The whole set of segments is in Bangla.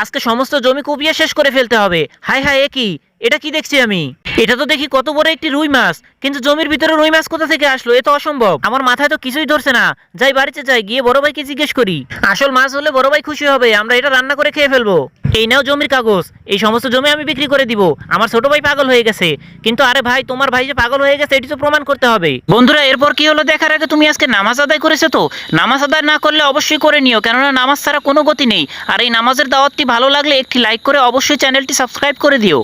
আজকে সমস্ত জমি কুপিয়ে শেষ করে ফেলতে হবে। হায় হায়, এ কি? এটা কি দেখছি আমি? এটা তো দেখি কত বড় একটি রুই মাছ, কিন্তু জমির ভিতরে রুই মাছ কোথা থেকে আসলো? এ তো অসম্ভব, আমার মাথায় তো কিছুই ধরছে না। যাই বাড়িতে যাই, গিয়ে বড় ভাইকে জিজ্ঞেস করি। আসল মাছ হলে বড় ভাই খুশি হবে, আমরা এটা রান্না করে খেয়ে ফেলবো। এই নাও জমির কাগজ, এই সমস্ত জমি আমি বিক্রি করে দিব। আমার ছোট ভাই পাগল হয়ে গেছে। কিন্তু আরে ভাই, তোমার ভাই যে পাগল হয়ে গেছে এটি তো প্রমাণ করতে হবে। বন্ধুরা, এরপর কি হলো দেখার আগে তুমি আজকে নামাজ আদায় করেছো তো? নামাজ আদায় না করলে অবশ্যই করে নিও, কেননা নামাজ ছাড়া কোনো গতি নেই। আর এই নামাজের দাওয়াতটি ভালো লাগলে একটি লাইক করে অবশ্যই চ্যানেলটি সাবস্ক্রাইব করে দিও।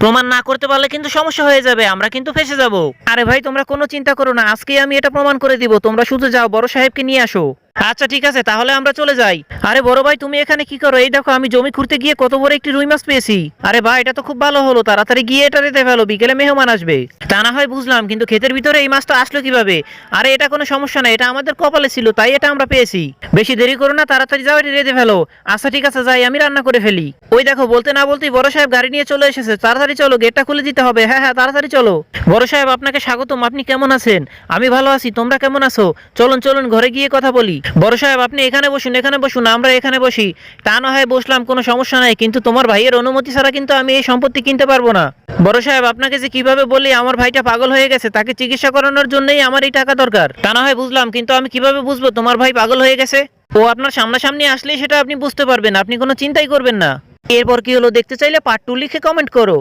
প্রমাণ না করতে পারলে কিন্তু সমস্যা হয়ে যাবে, আমরা কিন্তু ফেঁসে যাব। আরে ভাই, তোমরা কোনো চিন্তা করো না, আজকেই আমি এটা প্রমাণ করে দিব। তোমরা শুধু যাও, বড় সাহেবকে নিয়ে আসো। আচ্ছা ঠিক আছে, তাহলে আমরা চলে যাই। আরে বড় ভাই, তুমি এখানে কি করো? এই দেখো, আমি জমি খুঁড়তে গিয়ে কত বড় একটি রুই মাছ পেয়েছি। আরে ভাই, এটা তো খুব ভালো হলো, তাড়াতাড়ি গিয়ে এটা রেঁধে ফেলো, বিকেলে মেহমান আসবে। তা না হয় বুঝলাম, কিন্তু ক্ষেতের ভিতরে এই মাছটা আসলো কিভাবে? আরে এটা কোনো সমস্যা না, এটা আমাদের কপালে ছিল, তাই এটা আমরা পেয়েছি। বেশি দেরি করো না, তাড়াতাড়ি যাও, এটা রেঁধে ফেলো। আচ্ছা ঠিক আছে, যাই, আমি রান্না করে ফেলি। ওই দেখো, বলতে না বলতেই বড় সাহেব গাড়ি নিয়ে চলে এসেছে। তাড়াতাড়ি চলো, গেটটা খুলে দিতে হবে। হ্যাঁ হ্যাঁ, তাড়াতাড়ি চলো। বড় সাহেব, আপনাকে স্বাগতম। আপনি কেমন আছেন? আমি ভালো আছি, তোমরা কেমন আছো? চলুন চলুন, ঘরে গিয়ে কথা বলি। বড় সাহেব, আপনি এখানে বসুন, এখানে বসুন, আমরা এখানে বসি। তা না হয় বসলাম, কোনো সমস্যা নাই, কিন্তু তোমার ভাইয়ের অনুমতি ছাড়া কিন্তু আমি এই সম্পত্তি কিনতে পারবো না। বড় সাহেব, আপনাকে যে কিভাবে বলি, আমার ভাইটা পাগল হয়ে গেছে, তাকে চিকিৎসা করানোর জন্যই আমার এই টাকা দরকার। তা না হয় বুঝলাম, কিন্তু আমি কিভাবে বুঝবো তোমার ভাই পাগল হয়ে গেছে? ও আপনার সামনাসামনি আসলেই সেটা আপনি বুঝতে পারবেন, আপনি কোনো চিন্তাই করবেন না। এরপর কি হলো দেখতে চাইলে পার্ট 2 লিখে কমেন্ট করো।